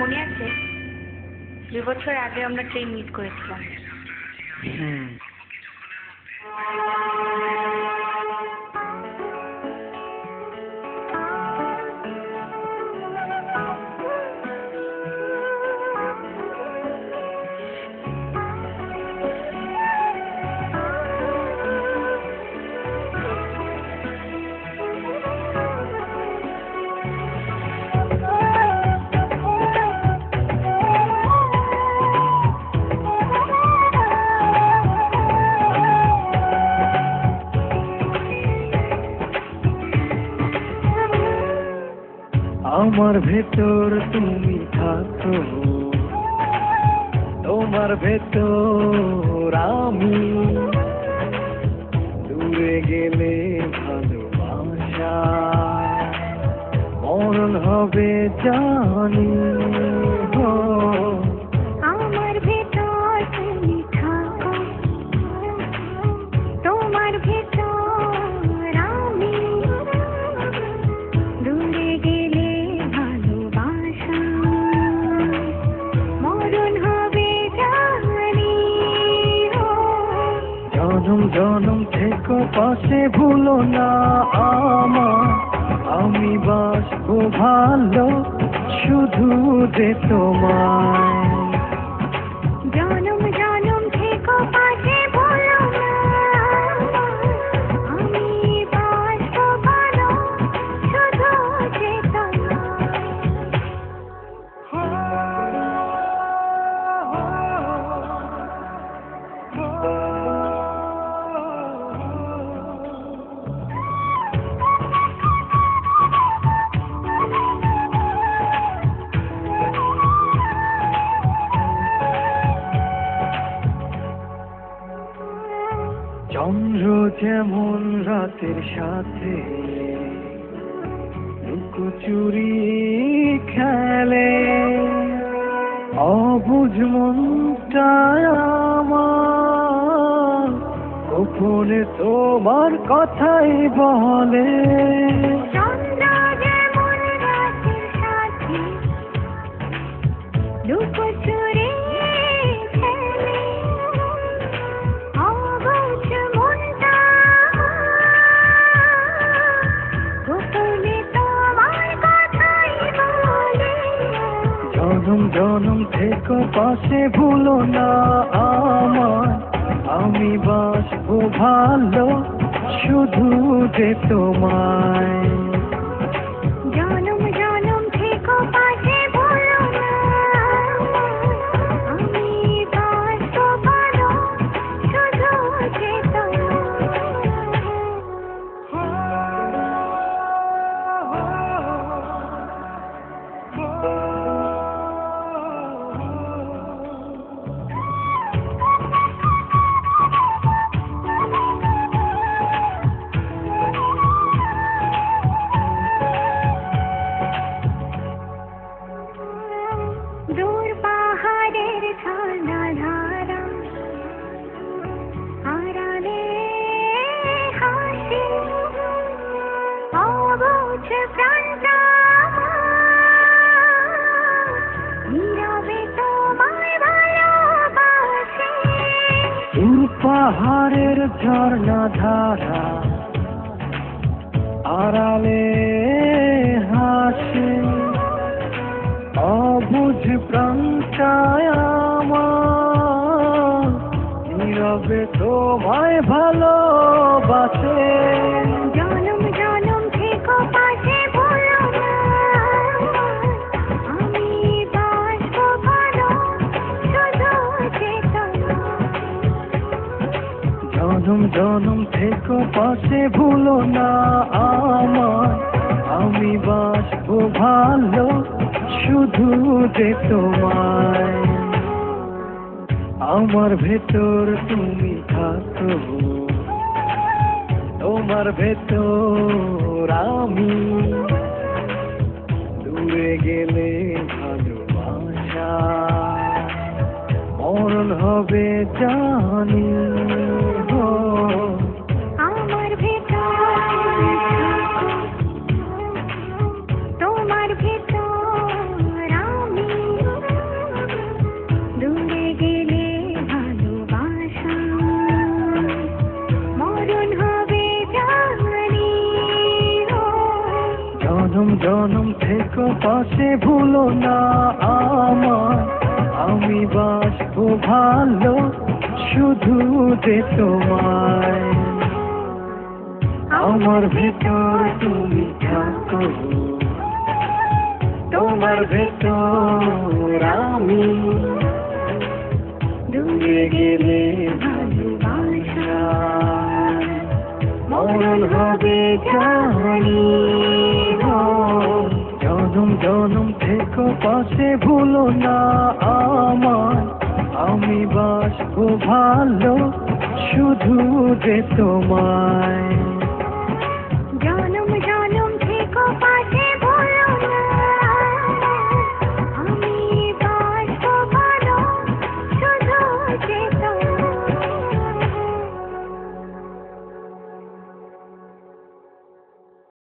মনে আছে 2 বছর আগে আমরা ট্রেন মিট করেছিলাম। আমার ভেতর তুমি থাকো, তোমার ভেতর আমি, দূরে গেলে ভালোবাসা মরণ হবে জানি। আমার ভেতর তুমি থাকো, তোমার ভেতর আমি, দূরে গেলে ভালোবাসা মরণ হবে জানি। জনম জনম থেকো পাশে, ভুলো না আমার, আমি বাসবো ভালো শুধু যে তোমায়। জনম জনম থেকো পাশে, ভুলো না আমি বাসবো ভালো শুধু যে তোমায়। চন্দ্র যেমন রাতের সাথে লুকোচুরি খেলে, অবুঝ মনটায় আমার গোপনে তোমার কথাই বলে। চন্দ্র যেমন রাতের সাথী লুকোচুরি খেলে, অবুঝ মনটা গোপনে তোমার কথাই বলে। জনম জনম থেকো পাশে, ভুলো না আমার, আমি বাসবো ভালো শুধু যে তোমায়। জনম জনম থেকো পাশে, ভুলো না আমি বাসবো ভালো শুধু যে দূর পাহাড়ের ঝর্ণা ধারা, আড়ালে হাসি, অবুঝ প্রাণটা নীরবে তোমায় ভালোবাসে। দূর পাহাড়ের ঝর্ণা ধারা, আড়ালে হাসে, অবুঝ প্রাণটায় আমার নীরবে তোমায় ভালোবাসে। জনম জনম থেকো পাশে, ভুলো না আমি বাসবো ভালো শুধু যে তোমায়। জনম জনম থেকো পাশে, ভুলো না আমার, আমি বাসবো ভালো শুধু যে তোমায়। আমার ভেতর তুমি থাকো, তোমার ভেতর আমি, দূরে গেলে ভালোবাসা মরণ হবে জানি। আমার ভেতর তোমার ভেতর আমি, জনম থেকো পাশে ভুলো না আমার, আমি বাসবো ভালো শুধু যে তোমায়। আমার ভেতর তুমি থাকো, তোমার ভেতর আমি, দূরে গেলে ভালোবাসা মরণ হবে জানি। জনম জনম থেকো পাশে ভুলো না আমার, আমি বাসবো ভালো শুধু যে তোমায়।